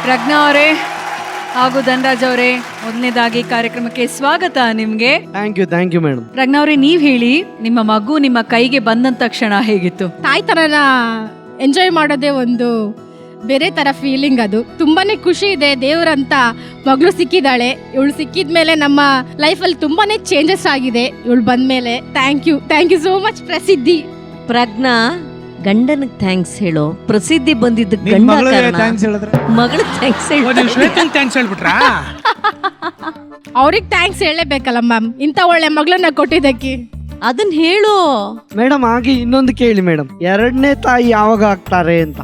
ಪ್ರಜ್ಞಾ ಅವರೇ ಹಾಗೂ ಧನರಾಜ್ ಅವರೇ, ಮೊದಲನೇದಾಗಿ ಕಾರ್ಯಕ್ರಮಕ್ಕೆ ಸ್ವಾಗತ ನಿಮ್ಗೆ. Thank you madam. ಪ್ರಜ್ಞಾ ಅವರೇ, ನೀವ್ ಹೇಳಿ, ನಿಮ್ಮ ಮಗು ನಿಮ್ಮ ಕೈಗೆ ಬಂದಂತ ಕ್ಷಣ ಹೇಗಿತ್ತು? ತಾಯಿ ತರನ ಎಂಜಾಯ್ ಮಾಡೋದೇ ಒಂದು ಬೇರೆ ತರ ಫೀಲಿಂಗ್. ಅದು ತುಂಬಾನೇ ಖುಷಿ ಇದೆ. ದೇವ್ರಂತ ಮಗಳು ಸಿಕ್ಕಿದಾಳೆ. ಇವಳು ಸಿಕ್ಕಿದ್ಮೇಲೆ ನಮ್ಮ ಲೈಫಲ್ಲಿ ತುಂಬಾನೇ ಚೇಂಜಸ್ ಆಗಿದೆ ಇವಳು ಬಂದ್ಮೇಲೆ. ಥ್ಯಾಂಕ್ ಯು ಸೋ ಮಚ್ ಪ್ರಸಿದ್ಧಿ. ಪ್ರಜ್ಞಾ, ಗಂಡನಿಗೆ ಥ್ಯಾಂಕ್ಸ್ ಹೇಳೋ. ಪ್ರಸಿದ್ಧಿ ಬಂದಿದ್ದ ಗಂಡ ಮಗಳ ಥ್ಯಾಂಕ್ಸ್ ಹೇಳ್ಬಿಟ್ರಾ? ಅವ್ರಿಗೆ ಥ್ಯಾಂಕ್ಸ್ ಹೇಳಲೇಬೇಕಲ್ಲ ಮ್ಯಾಮ್, ಇಂಥ ಒಳ್ಳೆ ಮಗಳನ್ನ ಕೊಟ್ಟಿದ್ದಕ್ಕೆ. ಅದನ್ನ ಹೇಳು ಮೇಡಮ್. ಹಾಗೆ ಇನ್ನೊಂದು ಕೇಳಿ ಮೇಡಮ್, ಎರಡನೇ ತಾಯಿ ಯಾವಾಗ ಆಗ್ತಾರೆ ಅಂತ?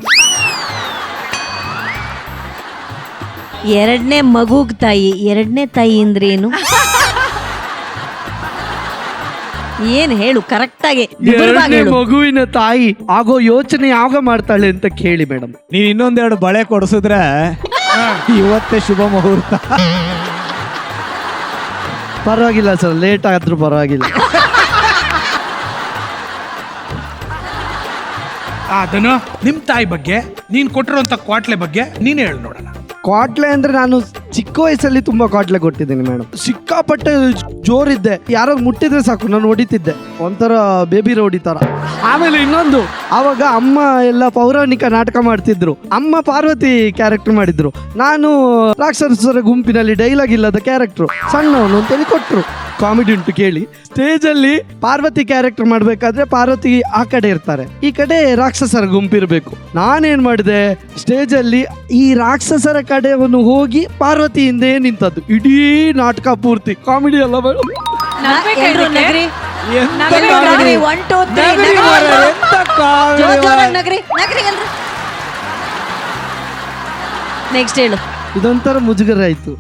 ಎರಡನೇ ಮಗುಗ್ ತಾಯಿ. ಎರಡನೇ ತಾಯಿ ಅಂದ್ರೆ ಏನು? ಏನ್ ಹೇಳು ಕರೆಕ್ಟ್ ಆಗಿ. ಎರಡನೇ ಮಗುವಿನ ತಾಯಿ ಆಗೋ ಯೋಚನೆ ಯಾವಾಗ ಮಾಡ್ತಾಳೆ ಅಂತ ಕೇಳಿ ಮೇಡಮ್. ನೀವ್ ಇನ್ನೊಂದೆರಡು ಬಳೆ ಕೊಡಿಸಿದ್ರೆ ಇವತ್ತೇ ಶುಭ ಮುಹೂರ್ತ. ಪರವಾಗಿಲ್ಲ ಸರ್, ಲೇಟ್ ಆದ್ರೂ ಪರವಾಗಿಲ್ಲ. ಅದನ್ನು ನಿಮ್ ತಾಯಿ ಬಗ್ಗೆ, ನೀನ್ ಕೊಟ್ಟಿರುವಂತ ಕ್ವಾಟ್ಲೆ ಬಗ್ಗೆ ನೀನ್ ಹೇಳು ನೋಡೋಣ. ಕ್ವಾಟ್ಲೆ ಅಂದ್ರೆ ನಾನು ಚಿಕ್ಕ ವಯಸ್ಸಲ್ಲಿ ತುಂಬಾ ಕ್ವಾಟ್ಲೆ ಕೊಟ್ಟಿದ್ದೀನಿ ಮೇಡಮ್. ಸಿಕ್ಕಾಪಟ್ಟೆ ಜೋರಿದ್ದೆ. ಯಾರೋ ಮುಟ್ಟಿದ್ರೆ ಸಾಕು ನಾನು ಹೊಡಿತಿದ್ದೆ, ಒಂಥರ ಬೇಬಿ ರೌಡಿ ತರ. ಆಮೇಲೆ ಇನ್ನೊಂದು, ಆವಾಗ ಅಮ್ಮ ಎಲ್ಲ ಪೌರಾಣಿಕ ನಾಟಕ ಮಾಡ್ತಿದ್ರು. ಅಮ್ಮ ಪಾರ್ವತಿ ಕ್ಯಾರೆಕ್ಟರ್ ಮಾಡಿದ್ರು, ನಾನು ರಾಕ್ಷಸರ ಗುಂಪಿನಲ್ಲಿ ಡೈಲಾಗ್ ಇಲ್ಲದ ಕ್ಯಾರೆಕ್ಟರ್, ಸಣ್ಣವನು ಅಂತೇಳಿ ಕೊಟ್ರು. ಕಾಮಿಡಿ ಉಂಟು ಕೇಳಿ. ಸ್ಟೇಜ್ ಅಲ್ಲಿ ಪಾರ್ವತಿ ಕ್ಯಾರೆಕ್ಟರ್ ಮಾಡ್ಬೇಕಾದ್ರೆ ಪಾರ್ವತಿ ಆ ಕಡೆ ಇರ್ತಾರೆ, ಈ ಕಡೆ ರಾಕ್ಷಸರ ಗುಂಪಿರ್ಬೇಕು. ನಾನೇನ್ ಮಾಡಿದೆ, ಸ್ಟೇಜ್ ಅಲ್ಲಿ ಈ ರಾಕ್ಷಸರ ಕಡೆವನ್ನು ಹೋಗಿ ಪಾರ್ವತಿ ಹಿಂದೆ ನಿಂತದ್ದು. ಇಡೀ ನಾಟಕ ಪೂರ್ತಿ ಕಾಮಿಡಿ ಎಲ್ಲ ನೆಕ್ಸ್ಟ್ ಹೇಳು. ಇದೊಂಥರ ಮುಜುಗರ ಆಯ್ತು.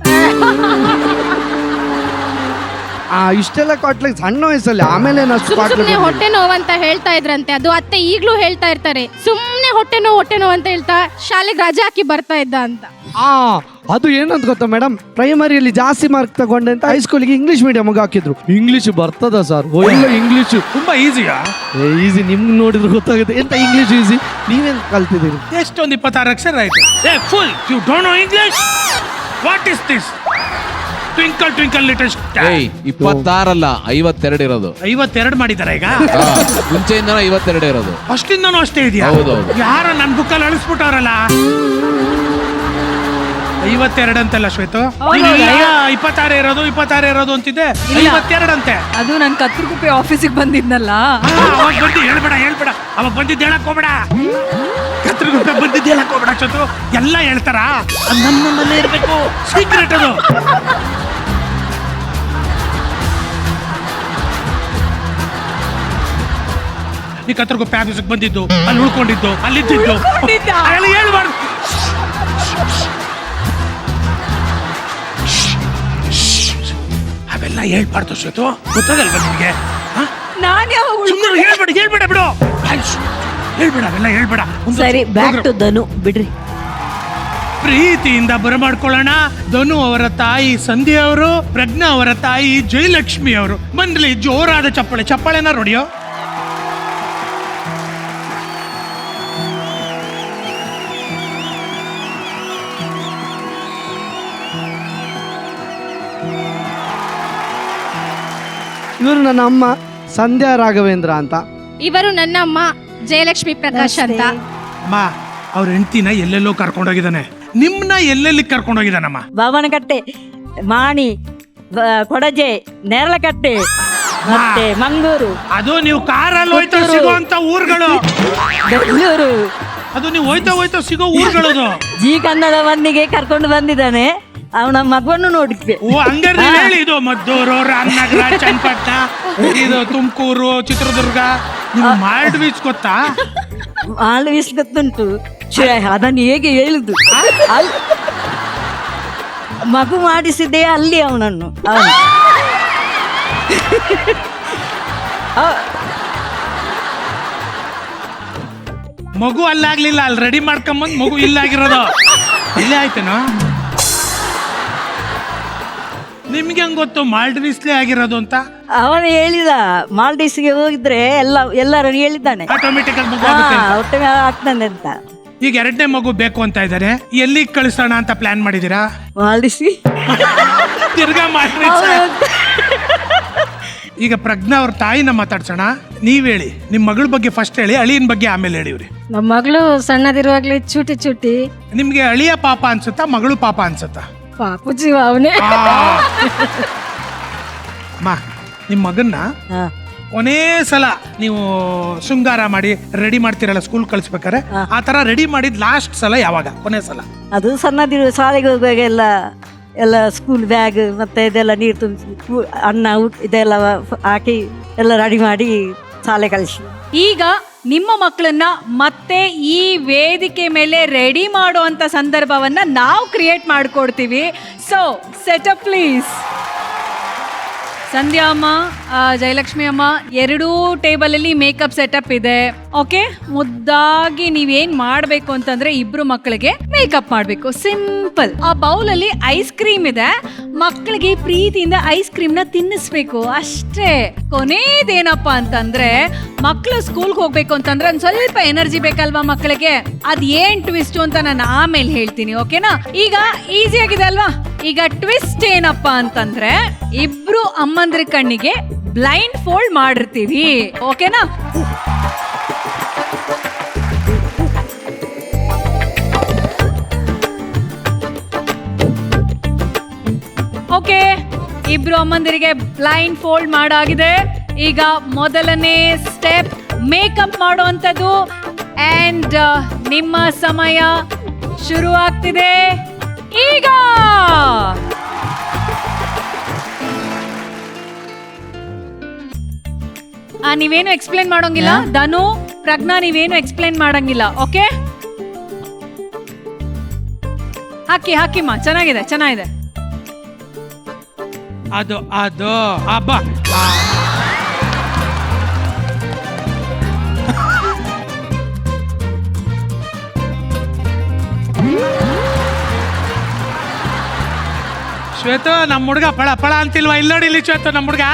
ಇಷ್ಟೆಲ್ಲ ಕ್ವಾಟ್ಲೆ ಸಣ್ಣ ವಯಸ್ಸಲ್ಲಿ. ಆಮೇಲೆ ಸುಮ್ನೆ ಹೊಟ್ಟೆ ನೋವು ಅಂತ ಹೇಳ್ತಾ ಇದ್ರಂತೆ. ಅದು ಅತ್ತೆ ಈಗ್ಲೂ ಹೇಳ್ತಾ ಇರ್ತಾರೆ, ಸುಮ್ನೆ ಹೊಟ್ಟೆ ನೋವು ಅಂತ ಹೇಳ್ತಾ ಶಾಲೆಗೆ ರಜೆ ಹಾಕಿ ಬರ್ತಾ ಇದ್ದ ಅಂತ. ಅದು ಏನಂತ ಗೊತ್ತಾ ಮೇಡಮ್, ಪ್ರೈಮರಿಯಲ್ಲಿ ಜಾಸ್ತಿ ಮಾರ್ಕ್ ತಗೊಂಡೆ ಅಂತ ಹೈಸ್ಕೂಲಿಗೆ ಇಂಗ್ಲಿಷ್ ಮೀಡಿಯಂ ಹಾಕಿದ್ರು. ಇಂಗ್ಲಿಷ್ ಬರ್ತದ ಸರ್? ಎಲ್ಲ ಇಂಗ್ಲಿಷ್ ತುಂಬಾ ಈಸಿಯಾ? ಈಸಿ. ನಿಮ್ಗೆ ನೋಡಿದ್ರೆ ಗೊತ್ತಾಗುತ್ತೆ ಎಂತ ಇಂಗ್ಲಿಷ್ ಈಸಿ. ನೀವೇನ್ ಕಲ್ತಿದ್ದೀರಿ? ಎಷ್ಟೊಂದು 26 ಅಕ್ಷರ ಆಯ್ತು. Full you don't know English. What is this? Twinkle twinkle little star. 26 ಅಲ್ಲ, 52 ಇರೋದು. 52 ಮಾಡಿದಾರೆ ಈಗ. ಮುಂಚೆಯಿಂದ 52 ಇರೋದು. ಅಷ್ಟಿಂದನೂ ಅಷ್ಟೇ ಇದೆಯಾ? ಯಾರ ನನ್ ಬುಕ್ಕಲ್ಲಿ ಅಳಿಸ್ಬಿಟ್ಟವ್ರಲ್ಲ. 52 ಅಂತಲ್ಲ ಶ್ವೇತು? 26 ಇರೋದು ಅಂತಿದ್ದೆ. 52 ಅಂತೆ. ಅದು ನನ್ ಕತ್ರಗುಪ್ಪೆ ಆಫೀಸಿಗೆ ಬಂದಿದ್ನಲ್ಲ, ಅವಾಗ ಬಂದು ಹೇಳ್ಬೇಡ. ಅವಾಗ ಬಂದಿದ್ದು ಹೇಳಕ್ ಹೋಗ್ಬೇಡ. ಕತ್ರಗುಪ್ಪೆ ಬಂದಿದ್ದು ಹೇಳಕ್ ಹೋಗ್ಬೇಡ ಶ್ವೇತು. ಎಲ್ಲ ಹೇಳ್ತಾರ, ನನ್ನಲ್ಲೇ ಇರ್ಬೇಕು, ಸೀಕ್ರೆಟ್ ಅದು. ನೀ ಕತ್ರಗುಪ್ಪೆ ಆಫೀಸಿಗೆ ಬಂದಿದ್ದು, ಅಲ್ಲಿ ಉಳ್ಕೊಂಡಿದ್ದು, ಅಲ್ಲಿದ್ದು ಹೇಳ್ಬಾರ್ದು. ಅವೆಲ್ಲ ಹೇಳ್ಬಾರ್ದು ಶ್ವೇತು, ಗೊತ್ತಾಗಲ್ವಾ ನಿಮಗೆ? ಹೇಳ್ಬೇಡ ಬಿಡು. ಹೇಳ್ಬೇಡ, ಅವೆಲ್ಲ ಹೇಳ್ಬೇಡ. ಸರಿ, ಬ್ಯಾಕ್ ಟು ಧನು ಬಿಡ್ರಿ. ಪ್ರೀತಿಯಿಂದ ಬರಮಾಡ್ಕೊಳ್ಳೋಣ. ಧನು ಅವರ ತಾಯಿ ಸಂಧ್ಯಾ ಅವರು, ಪ್ರಜ್ಞಾ ಅವರ ತಾಯಿ ಜಯಲಕ್ಷ್ಮಿ ಅವರು. ಬಂದ್ಲಿ ಜೋರಾದ ಚಪ್ಪಾಳೆನ ನೋಡಿಯೋ. ಇವರು ನನ್ನ ಅಮ್ಮ ಸಂಧ್ಯಾ ರಾಘವೇಂದ್ರ ಅಂತ. ಇವರು ನನ್ನ ಅಮ್ಮ ಜಯಲಕ್ಷ್ಮಿ ಪ್ರಕಾಶ್ ಅಂತ. ಅಮ್ಮ, ಅವ್ರ ಹೆಂಡತಿನ ಎಲ್ಲೆಲ್ಲೋ ಕರ್ಕೊಂಡೋಗಿದ್ದಾನೆ. ನಿಮ್ನ ಎಲ್ಲೆಲ್ಲಿ ಕರ್ಕೊಂಡೋಗಿದ್ದಾನಮ್ಮ? ಬಾವನಕಟ್ಟೆ, ಮಾಣಿ, ಕೊಡಜೆ, ನೇರಳಕಟ್ಟೆ, ಮತ್ತೆ ಮಂಗಳೂರು. ಅದು ನೀವು ಕಾರಲ್ಲಿ ಹೋಯ್ತಾ ಸಿಗುವಂತ ಊರುಗಳು. ಬೆಂಗಳೂರು. ಅದು ನೀವು ಹೋಯ್ತಾ ಸಿಗೋ ಊರುಗಳದು. ಜಿ ಕನ್ನಡ ಮಂದಿಗೆ ಕರ್ಕೊಂಡು ಬಂದಿದ್ದಾನೆ. ಅವನ ಮಗವನ್ನು ನೋಡಿದ್ವಿ. ಓ, ಹಂಗಾರೆ ಹೇಳಿ. ಇದು ಮದ್ದೂರು, ರಾಮನಗರ, ಚನ್ನಪಟ್ಟಣ, ಇದು ತುಮಕೂರು, ಚಿತ್ರದುರ್ಗ. ನೀವು ಮಾಲ್ಡೀವ್ಸ್ ಗೊತ್ತಾ? ಮಾಲ್ಡೀವ್ಸ್ ಗೊತ್ತುಂಟು. ಅದನ್ನು ಹೇಗೆ ಹೇಳುದು? ಮಗು ಮಾಡಿಸಿದ್ದೆ ಅಲ್ಲಿ ಅವನನ್ನು. ಮಗು ಅಲ್ಲಾಗ್ಲಿಲ್ಲ, ಅಲ್ಲಿ ರೆಡಿ ಮಾಡ್ಕೊಂಬಂದ್ ಮಗು ಇಲ್ಲಾಗಿರೋದು. ಇಲ್ಲೇ ಆಯ್ತೇನೋ? ನಿಮ್ಗೆ ಹೆಂಗ್ ಗೊತ್ತು ಮಾಲ್ಡೀವ್ಸ್ಲೇ ಆಗಿರೋದು ಅಂತ? ಅವನು ಹೇಳಿದ, ಮಾಲ್ಡೀವ್ಸ್ಗೆ ಹೋಗಿದ್ರೆ ಎಲ್ಲರೂ ಹೇಳಿದ್ದಾನೆ, ಆಟೋಮೆಟಿಕ್ ಆಗಿ ಹೊಟ್ಟೆ ಆಗ್ತಾನೆ ಅಂತ. ಈಗ 2ನೇ ಮಗು ಬೇಕು ಅಂತ ಇದ್ದಾರೆ, ಎಲ್ಲಿಗೆ ಕಳಿಸೋಣ ಅಂತ ಪ್ಲಾನ್ ಮಾಡಿದೀರಾ? ಮಾಡಿಸಿ ತಿರ್ಗಾ ಮಾಡ್ರಿ ಸರ್. ಈಗ ಪ್ರಜ್ಞಾ ಅವ್ರ ತಾಯಿನ ಮಾತಾಡ್ಸೋಣ. ನೀವ್ ಹೇಳಿ, ನಿಮ್ ಮಗಳ ಬಗ್ಗೆ ಫಸ್ಟ್ ಹೇಳಿ, ಅಳಿಯನ್ ಬಗ್ಗೆ ಆಮೇಲೆ ಹೇಳಿವ್ರಿ. ನಮ್ಮ ಮಗಳು ಸಣ್ಣದಿರುವಾಗ್ಲೇ ಚೂಟಿ ಚೂಟಿ ನಿಮ್ಗೆ ಅಳಿಯ ಪಾಪ ಅನ್ಸುತ್ತಾ, ಮಗಳು ಪಾಪ ಅನ್ಸುತ್ತಾ? ಪಾಪು ಜೀವ ಅವನೇ. ಅಮ್ಮ, ನಿಮ್ ಮಗನ್ನ ಕೊನೇ ಸಲ ನೀವು ಶೃಂಗಾರ ಮಾಡಿ ರೆಡಿ ಮಾಡ್ತಿರಲ್ಲ ಸ್ಕೂಲ್ ಕಳಿಸ್ಬೇಕಾರೆ, ಆ ತರ ರೆಡಿ ಮಾಡಿದ್ ಲಾಸ್ಟ್ ಸಲ ಯಾವಾಗ? ಕೊನೆ ಸಲ ಅದು ಸಣ್ಣದಿರು ಶಾಲೆಗೆ ಹೋಗುವಾಗ ಎಲ್ಲ ಸ್ಕೂಲ್ ಬ್ಯಾಗ್ ಮತ್ತೆ ಇದೆಲ್ಲ ನೀರು ತುಂಬಿಸಿ ಅನ್ನ ಊಟ ಇದೆಲ್ಲ ಹಾಕಿ ಎಲ್ಲ ರೆಡಿ ಮಾಡಿ ಶಾಲೆ ಕಳಿಸಿ. ಈಗ ನಿಮ್ಮ ಮಕ್ಕಳನ್ನ ಮತ್ತೆ ಈ ವೇದಿಕೆ ಮೇಲೆ ರೆಡಿ ಮಾಡುವಂತ ಸಂದರ್ಭವನ್ನ ನಾವು ಕ್ರಿಯೇಟ್ ಮಾಡ್ಕೊಡ್ತೀವಿ. So setup please. ಸಂಧ್ಯಾ ಅಮ್ಮ, ಜಯಲಕ್ಷ್ಮಿ ಅಮ್ಮ, 2 ಟೇಬಲಲ್ಲಿ ಮೇಕಪ್ ಸೆಟಪ್ ಇದೆ. ಓಕೆ, ಮುದ್ದಾಗಿ ನೀವೇನ್ ಮಾಡ್ಬೇಕು ಅಂತಂದ್ರೆ ಇಬ್ರು ಮಕ್ಕಳಿಗೆ ಮೇಕಪ್ ಮಾಡ್ಬೇಕು. ಸಿಂಪಲ್. ಆ ಬೌಲಲ್ಲಿ ಐಸ್ ಕ್ರೀಮ್ ಇದೆ, ಮಕ್ಕಳಿಗೆ ಪ್ರೀತಿಯಿಂದ ಐಸ್ ಕ್ರೀಮ್ ನ ತಿನ್ನಿಸ್ಬೇಕು ಅಷ್ಟೇ. ಕೊನೇದೇನಪ್ಪ ಅಂತಂದ್ರೆ ಮಕ್ಕಳು ಸ್ಕೂಲ್ಗೆ ಹೋಗ್ಬೇಕು ಅಂತಂದ್ರೆ ಒಂದ್ ಸ್ವಲ್ಪ ಎನರ್ಜಿ ಬೇಕಲ್ವಾ ಮಕ್ಕಳಿಗೆ? ಅದ್ ಏನ್ ಟ್ವಿಸ್ಟ್ ಅಂತ ನಾನು ಆಮೇಲೆ ಹೇಳ್ತೀನಿ. ಓಕೆನಾ? ಈಗ ಈಸಿ ಆಗಿದೆ ಅಲ್ವಾ? ಈಗ ಟ್ವಿಸ್ಟ್ ಏನಪ್ಪಾ ಅಂತಂದ್ರೆ ಇಬ್ರು ಅಮ್ಮಂದ್ರ ಕಣ್ಣಿಗೆ ಬ್ಲೈಂಡ್ ಫೋಲ್ಡ್ ಮಾಡಿರ್ತೀವಿ. ಓಕೆನಾ? ಓಕೆ, ಇಬ್ರು ಅಮ್ಮಂದಿರಿಗೆ ಬ್ಲೈಂಡ್ ಫೋಲ್ಡ್ ಮಾಡಾಗಿದೆ. ಈಗ ಮೊದಲನೇ ಸ್ಟೆಪ್ ಮೇಕಪ್ ಮಾಡುವಂಥದ್ದು. ಅಂಡ್ ನಿಮ್ಮ ಸಮಯ ಶುರು ಆಗ್ತಿದೆ ಈಗ. ನೀವೇನು ಎಕ್ಸ್ಪ್ಲೇನ್ ಮಾಡೋಂಗಿಲ್ಲ. ಧನು, ಪ್ರಜ್ಞಾ, ನೀವೇನು ಎಕ್ಸ್ಪ್ಲೇನ್ ಮಾಡಂಗಿಲ್ಲ. ಓಕೆ, ಹಾಕಿಮ್ಮ. ಚೆನ್ನಾಗಿದೆ, ಚೆನ್ನಾಗಿದೆ. ಅದು ಹಬ್ಬ. ಶ್ವೇತ, ನಮ್ಮ ಹುಡುಗ ಪಳ ಪಳ ಅಂತಿಲ್ವಾ? ಇಲ್ಲಿ ನೋಡಿ, ಇಲ್ಲಿ ಶ್ವೇತ, ನಮ್ಮ ಹುಡುಗ.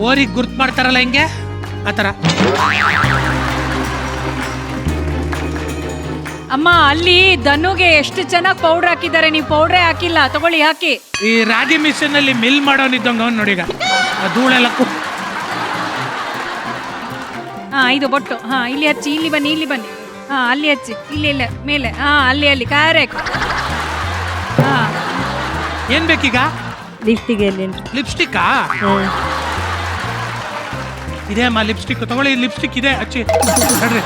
ಓರಿಗೆ ಗುರ್ತು ಮಾಡ್ತಾರಲ್ಲ ಹಿಂಗೆ, ಆತರ. ಅಮ್ಮ, ಅಲ್ಲಿ ಧನುಗೆ ಎಷ್ಟು ಚೆನ್ನಾಗಿ ಪೌಡರ್ ಹಾಕಿದ್ದಾರೆ, ನೀವು ಪೌಡ್ರೇ ಹಾಕಿಲ್ಲ. ತಗೊಳ್ಳಿ, ಹಾಕಿ. ಈ ರಾಗಿ ಮಿಷನ್ ಅಲ್ಲಿ ಮಿಲ್ ಮಾಡೋನಿದ್ದಂಗ ಅವ್ನು ನೋಡಿ. ಈಗ ಧೂಳೆಲ್ಲ ಇದು ಬೊಟ್ಟು. ಇಲ್ಲಿ ಹಚ್ಚಿ, ಇಲ್ಲಿ ಬನ್ನಿ. ಅಲ್ಲಿ ಹಚ್ಚಿ, ಇಲ್ಲಿ ಮೇಲೆ. ಅಲ್ಲಿ ಕರೆಕ್ಟ್. ಏನ್ ಬೇಕೀಗ? ಲಿಪ್ಸ್ಟಿಕ್ಕಾ? ಇದೆ ಅಮ್ಮ ಲಿಪ್ಸ್ಟಿಕ್. ತಗೊಳ್ಳಿ, ಲಿಪ್ಸ್ಟಿಕ್ ಇದೆ, ಹಚ್ಚಿ. ನೋಡ್ರಿ.